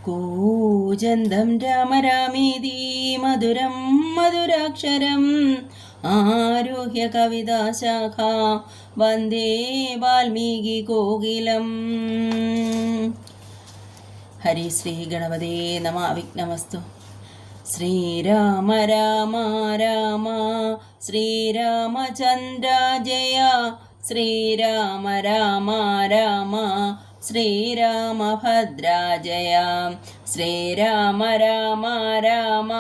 കൂജന്തം രാമ രാമേതി മധുരം മധുരാക്ഷരം ആരുഹ്യ കവിതാശാഖ വന്ദേ വാൽമീകി കോകിലം. ഹരി ശ്രീ ഗണപതേ നമ. വിഘ്നമസ്തു. ശ്രീരാമ രാമ രാമ ശ്രീരാമചന്ദ്ര ജയ ശ്രീരാമ രാമ രാമ ശ്രീരാമഭദ്ര ജയ ശ്രീരാമ രാമ രാമ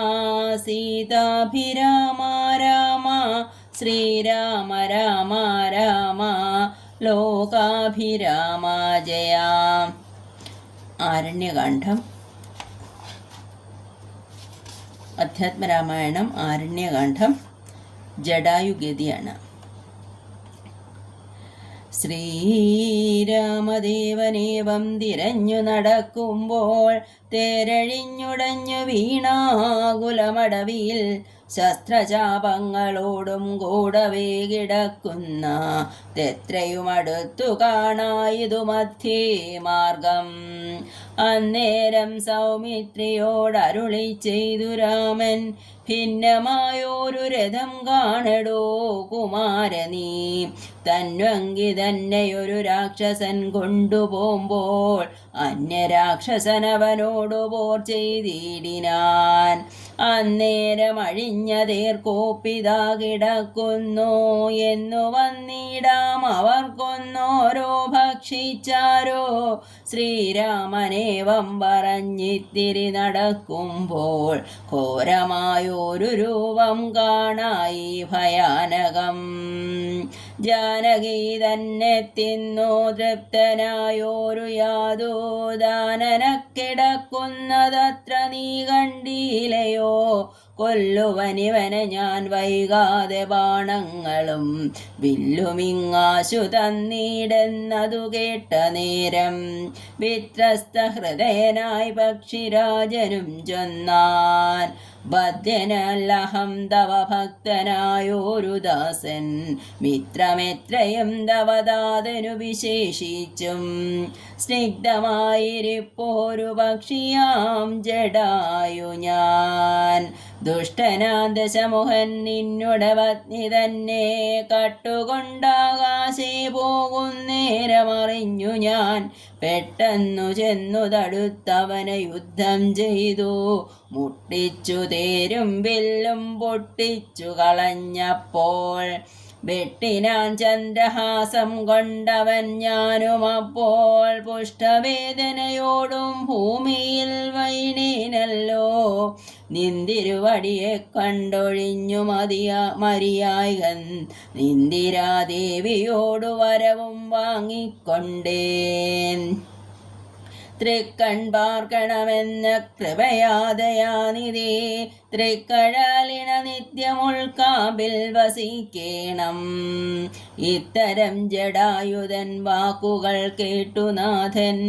സീതാഭിരാമ രാമ ശ്രീരാമ രാമ രാമ ലോകാഭിരാമ ജയ. ആരണ്യകാന്ഡം, അധ്യാത്മരാമായണം ആരണ്യകാന്ഡം ജടായുഗതിയാണ്. ശ്രീരാമദേവനേവം തിരഞ്ഞു നടക്കുമ്പോൾ തേരഴിഞ്ഞുടഞ്ഞു വീണാകുലമടവിയിൽ ശസ്ത്രചാപങ്ങളോടും കൂടവേ കിടക്കുന്ന തെത്രയുമടുത്തു കാണായിതു മധ്യേ മാർഗം. അന്നേരം സൗമിത്രിയോടരുളി ചെയ്തു രാമൻ, ഭിന്നമായോരു രഥം കാണടോ കുമാരനീ. തന്വങ്കി തന്നെയൊരു രാക്ഷസൻ കൊണ്ടുപോകുമ്പോൾ അന്യരാക്ഷസനവനോടു പോർ ചെയ്തിടിനാൻ. അന്നേരം അഴിഞ്ഞതേർക്കോപ്പിതാ കിടക്കുന്നു എന്നു വന്നിടാം അവർക്കൊന്നോരോ ഭക്ഷിച്ചാരോ. ശ്രീരാമനേവം പറഞ്ഞിത്തിരി നടക്കുമ്പോൾ ഘോരമായൊരു രൂപം കാണായി ഭയാനകം. ജാനകി തന്നെ തിന്നു തൃപ്തനായോരു യാദൂദാനന കിടക്കുന്നതത്ര നീ കണ്ടീലയോ. കൊല്ലുവനിവനെ ഞാൻ വൈകാതെ ബാണങ്ങളും വില്ലുമിങ്ങാശു തന്നീടെന്നതു കേട്ട നേരം വിത്രസ്ത ഹൃദയനായി പക്ഷിരാജനും ചൊന്നാൻ, ബദ്ധ്യനല്ലഹം തവ ഭക്തനായോരു ദാസൻ മിത്രമെത്രയും തവദാതനു വിശേഷിച്ചും സ്നിഗ്ധമായിരിപ്പോരു പക്ഷിയാം ജടായു ഞാൻ. ദുഷ്ടനാദശമുഖൻ നിന്നുടെ പത്നി തന്നെ കട്ടുകൊണ്ടാകാശേ പോകുന്നേരമറിഞ്ഞു ഞാൻ. പെട്ടെന്നു ചെന്നു തടുത്തവനെ യുദ്ധം ചെയ്തു മുട്ടിച്ചു തേരും വില്ലും പൊട്ടിച്ചു കളഞ്ഞപ്പോൾ വെട്ടിനാൻ ചന്ദ്രഹാസം കൊണ്ടവൻ ഞാനുമപ്പോൾ പുഷ്ടവേദനയോടും ഭൂമിയിൽ വൈനീനല്ലോ. നിന്തിരുവടിയെ കണ്ടൊഴിഞ്ഞു മരിയായകൻ ഇന്ദിരാദേവിയോടു വരവും വാങ്ങിക്കൊണ്ടേൻ. തൃക്കൺ പാർക്കണമെന്ന കൃപയാദയാനിധി തൃക്കഴലിണ നിത്യമുൾക്കാമ്പിൽ വസിക്കേണം. ഇത്തരം ജടായുധൻ വാക്കുകൾ കേട്ടുനാഥൻ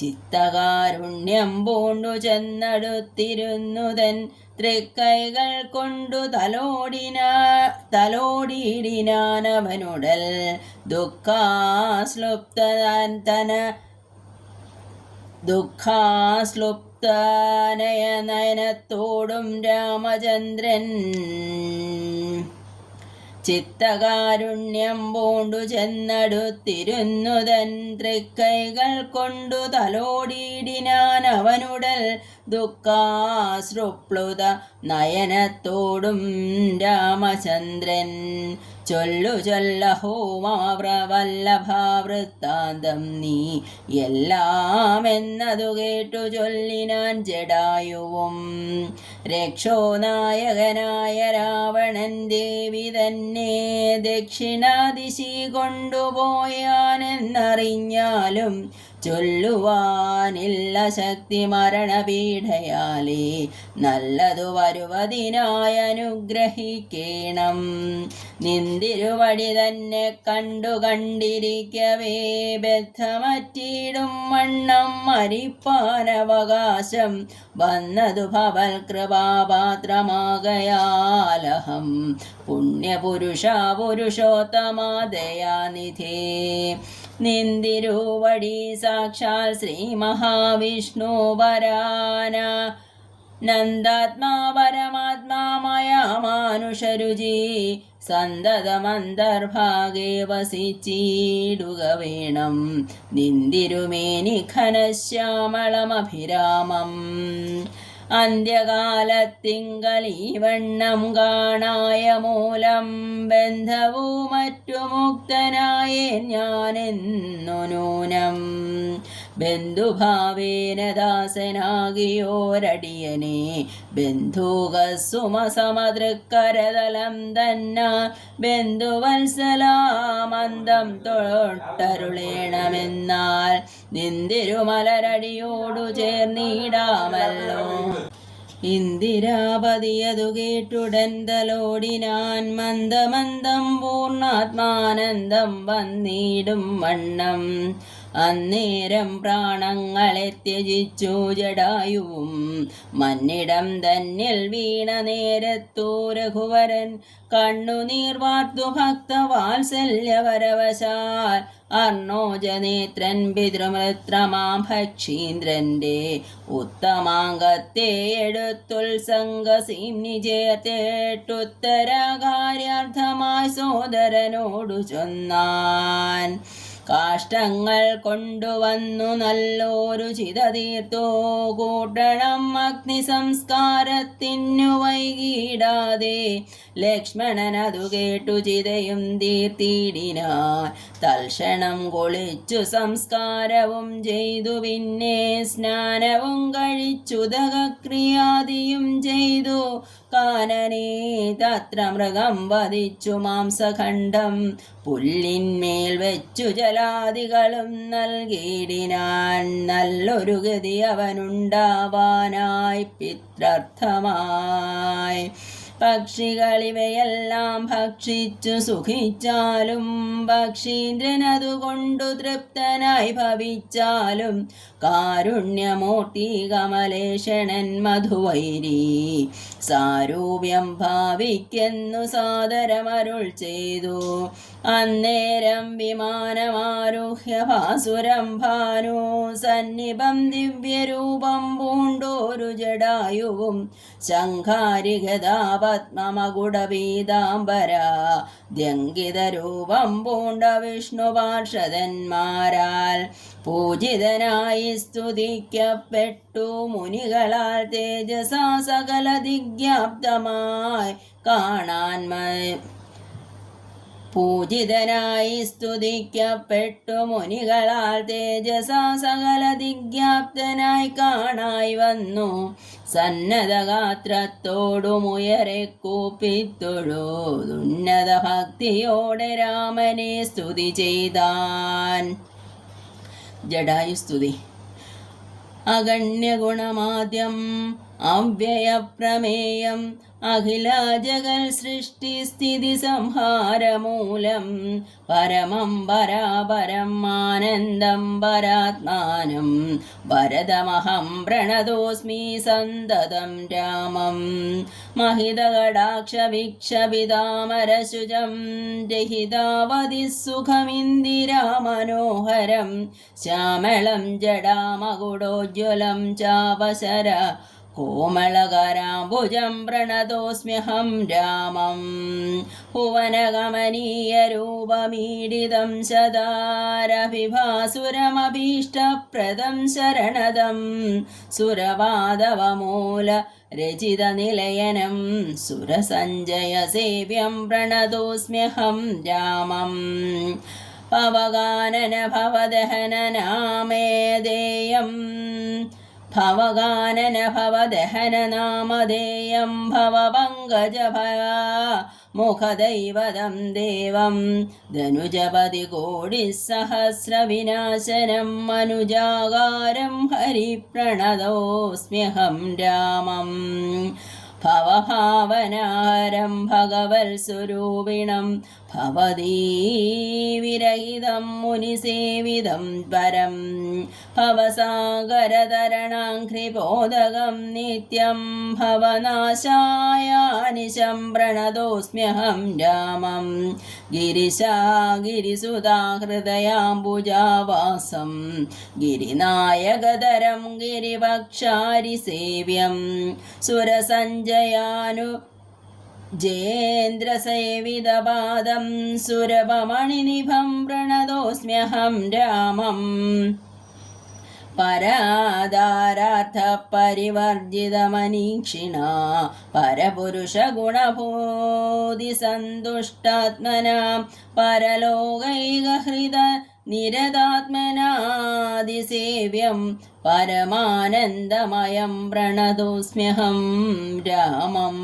ചിത്തകാരുണ്യം പൂണ്ടു ചെന്നടുത്തിരുന്നുതൻ. തൃക്കൈകൾ കൊണ്ടു തലോടിയിടിനാനവനുടൽ ദുഃഖാശ്ലുപ്തനയനയനത്തോടും രാമചന്ദ്രൻ ചിത്തകാരുണ്യം പൂണ്ടു ചെന്നടുത്തിരുന്നുതൻ. തൃക്കൈകൾ കൊണ്ടു തലോടിയിടിനാൻ അവനുടൽ ദുഃഖാശ്രുപ്ലുത നയനത്തോടും രാമചന്ദ്രൻ. ചൊല്ലു ചൊല്ലഹോ വല്ലഭാവൃത്താന്തം നീ എല്ലാം എന്നതു കേട്ടു ചൊല്ലിനാൻ ജടായുവും. രക്ഷോനായകനായ രാവണൻ ദേവി തന്നെ ദക്ഷിണാദിശി കൊണ്ടുപോയാനെന്നറിഞ്ഞാലും ചൊല്ലുവാനില്ല ശക്തി മരണപീഠയാലേ നല്ലതു വരുവതിനായി അനുഗ്രഹിക്കേണം. നിന്തിരുവടി തന്നെ കണ്ടിരിക്കവേ ബദ്ധമറ്റിടും വണ്ണം മരിപ്പാനവകാശം വന്നതു ഭവൽ നിന്തിരുവടി സാക്ഷാൽ ശ്രീ മഹാവിഷ്ണു വരാന നന്ദാത്മാ പരമാത്മാമയ മാനുഷരുചി സന്തതമന്തർഭാഗേ വസിച്ചിടുക വേണം നിന്തിരുമേനി ഘനശ്യാമളമഭിരാമം അന്ത്യകാലത്തിങ്കലീ വണ്ണം കാണായ മൂലം ബന്ധവു മറ്റു മുക്തനായേ ഞാനെന്നു നൂനം ബന്ധുഭാവേന ദാസനാകിയോരടിയനെ ബന്ധുകസുമസമതൃക്കരതലം തന്ന ബന്ധുവത്സലാമന്ദം തൊട്ടരുളേണമെന്നാൽ നിന്തിരുമലരടിയോടു ചേർന്നിടാമല്ലോ. ഇന്ദിരാപതിയതു കേട്ടുടൻ തലോടിനാൻ മന്ദമന്ദം പൂർണ്ണാത്മാനന്ദം വന്നിടും വണ്ണം അന്നേരം പ്രാണങ്ങളെ ത്യജിച്ചു ജടായുവും മന്നിടം തന്നിൽ വീണ നേരത്തു രഘുവരൻ കണ്ണുനീർ വാർത്തു ഭക്തവാത്സല്യപരവശാൽ അർണോജനേത്രൻ പിതൃമൃത്രമാം ഭക്ഷീന്ദ്രന്റെ ഉത്തമാംഗത്തെ എടുത്തുത്സംഗസീംനി ചേർത്തേട്ടുത്തരകാര്യാർത്ഥമായി സോദരനോടു ചൊന്നാൻ കാഷ്ടങ്ങൾ കൊണ്ടുവന്നു നല്ലൊരു ചിത തീർത്തു കൂട്ടണം അഗ്നി സംസ്കാരത്തിനു വൈകിടാതെ ലക്ഷ്മണൻ അതു കേട്ടു ചിതയും തീർത്തിടിനാൻ തൽക്ഷണം കൊളിച്ചു സംസ്കാരവും ചെയ്തു പിന്നെ സ്നാനവും കഴിച്ചു ദഹക്രിയാദിയും ചെയ്തു കാനനേ തത്ര മൃഗം വധിച്ചു മാംസഖണ്ഡം പുല്ലിന്മേൽ വെച്ചു ജലാദികളും നൽകിയിടിനാൻ നല്ലൊരു ഗതി അവനുണ്ടാവാനായി പിത്രർത്ഥമായി പക്ഷികളിവയെല്ലാം ഭക്ഷിച്ചു സുഖിച്ചാലും പക്ഷീന്ദ്രനതുകൊണ്ടു തൃപ്തനായി ഭവിച്ചാലും കാരുണ്യമൂർത്തി കമലേഷണൻ മധുവൈരി സാരൂപ്യം ഭാവിക്കെന്നു സാദരമരുൾ ചെയ്തു. അന്നേരം വിമാനമാരുഹ്യ ഭാസുരം ഭാനു സന്നിഭം ദിവ്യരൂപം പൂണ്ടോരു ജടായുവും ശംഖാരിഗതാപത്മമകുടപീതാംബര ദ്യങ്കിതരൂപം പൂണ്ട വിഷ്ണു പാർഷദന്മാരാൽ പൂജിതനായി സ്തുതിക്കപ്പെട്ടു മുനികളാൽ തേജസാ സകല ദിഗ്യാപ്തമായി കാണാൻ പൂജിതനായി സ്തുതിക്കപ്പെട്ടു മുനികളാൽ തേജസാ സകല ദിഗ്യാപ്തനായി കാണായി വന്നു സന്നദ്ധഗാത്രത്തോടുമുയരെ കൂപ്പിത്തൊഴുതുന്നത ഭക്തിയോടെ രാമനെ സ്തുതി ചെയ്താൻ. ജടായുസ്തുതി. അഗണ്യഗുണമാദ്യം അവ്യയപ്രമേയം അഖില ജഗൽ സൃഷ്ടി സ്ഥിതി സംഹാരമൂലം പരമം പരാപരം ആനന്ദം പരാത്മാനം ഭരതമഹം പ്രണതോസ്മി സന്തതം രാമം മഹിതകടാക്ഷവിക്ഷപിതാമരശുചം രഹിതാവതി സുഖമിന്ദിരാമനോഹരം ശ്യാമളം ജടാമകുടോജ്വലം ചാപശര കോമളകരാംബുജം പ്രണതോസ്മ്യഹം രാമം ഭുവനഗമനീയരൂപമീഡിതം ശതാരഭിഭാസുരമഭീഷ്ടപ്രദം ശരണദം സുരവാദവമൂല രചിതനിലയനം സുരസഞ്ജയസേവ്യം പ്രണതോസ്മ്യഹം രാമം പവഗാനന ഭവദഹനനാമേദേയം ഭവഗാനന ഭവദഹന നാമധേയം ഭവപങ്കജഭയാ മുഖദൈവതം ദേവം ധനുജപതി കോടിസഹസ്രവിനാശനം മനുജാകാരം ഹരിപ്രണതോസ്മ്യഹം രാമം ഭവഭാവനാരം ഭഗവത്സ്വരൂപിണം ഭവതീ വിരഹിതം മുനിസേവിതം പരം ഭവസാഗരതരണാഘ്രിബോധകം നിത്യം ഭവനാശായാനിശം പ്രണതോസ്മ്യഹം രാമം ഗിരിശാഗിരിസുതാഹൃദയാംബുജാവാസം ഗിരിനായകതരം ഗിരിവക്ഷാരിസേവ്യം സുരസഞ്ജയാനു ജയേന്ദ്രസേവിതപാദം സുരഭമണിനിഭം പ്രണതോസ്മ്യഹം രാമം പരാധാരാർത്ഥപരിവർജിതമനീക്ഷിണ പരപുരുഷഗുണഭൂതിസന്തുഷ്ടാത്മനാ പരലോകൈകഹൃത നിരതാത്മനാദിസേവ്യം പരമാനന്ദമയം പ്രണതോസ്മ്യഹം രാമം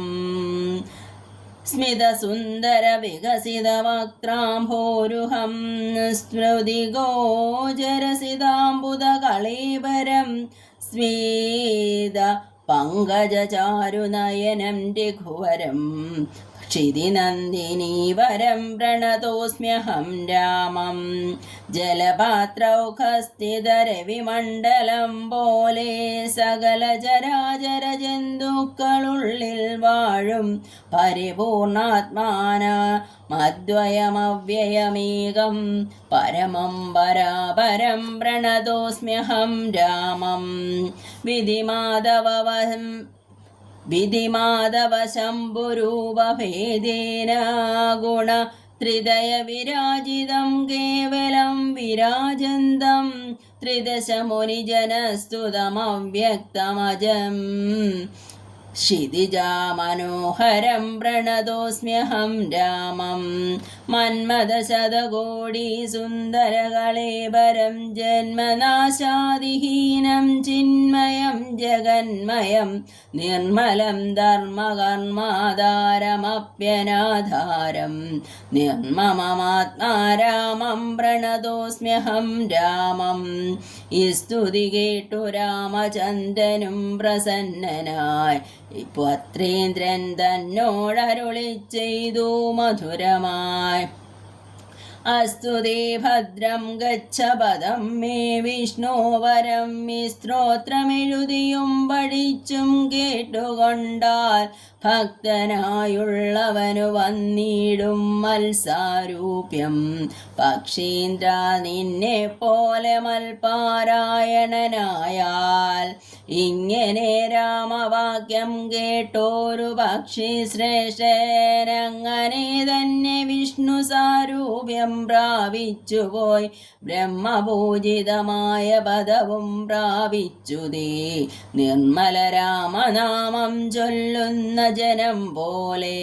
സ്മിതസുന്ദരവികസിതവക്ത്രാംഭോരുഹം സ്മൃതിഗോചരസിതാംബുദകളീവരം സ്മീത പങ്കജചാരുനയനം രഘുവരം ക്ഷിതിനന്ദിനീവരം പ്രണതോസ്മ്യഹം രാമം ജലപാത്രൗഖസ്ഥിതരവിമണ്ഡലം പോലെ സകല ചരാചര ജന്തുക്കളുള്ളിൽ വാഴും പരിപൂർണാത്മാന മദ്വയമവ്യയമേകം പരമം പരാപരം പ്രണതോസ്മ്യഹം രാമം വിധിമാധവ ശംഭുരൂപഭേദേന ഗുണ ത്രിദയ വിരാജിതം കേവലം വിരാജന്തം ത്രിദശ മുനിജനസ്തുതമവ്യക്തമജം ക്ഷിതിജാമനോഹരം പ്രണതോസ്മ്യഹം രാമം മന്മദശതകോടിസുന്ദരകളേബരം ജന്മനാശാദിഹീനം ചിന്മയം ജഗന്മയം നിർമ്മലം ധർമ്മകർമാധാരമപ്യനാധാരം നിർമ്മമമാത്മാരാമം പ്രണതോസ്മ്യഹം രാമം ഈ സ്തുതി കേട്ടു രാമചന്ദ്രനും പ്രസന്നനായി പുത്രേന്ദ്രൻ തന്നോടരുളി ചെയ്തു മധുരമായി അസ്തു തേ ഭദ്രം ഗച്ഛ പദം മേ വിഷ്ണോവരം ഈ സ്ത്രോത്രമെഴുതിയും പഠിച്ചും കേട്ടുകൊണ്ടാൽ ഭക്തനായുള്ളവനു വന്നിടും മത്സാരൂപ്യം പക്ഷീന്ദ്ര നിന്നെ പോലെ മൽപാരായണനായാൽ ഇങ്ങനെ രാമവാക്യം കേട്ടോരു പക്ഷി ശ്രേഷ്ഠനങ്ങനെ തന്നെ വിഷ്ണു സാരൂപ്യം പ്രാപിച്ചുപോയി ബ്രഹ്മപൂജിതമായ പദവും പ്രാപിച്ചുതേ നിർമ്മല രാമനാമം ചൊല്ലുന്ന ജനം പോലെ.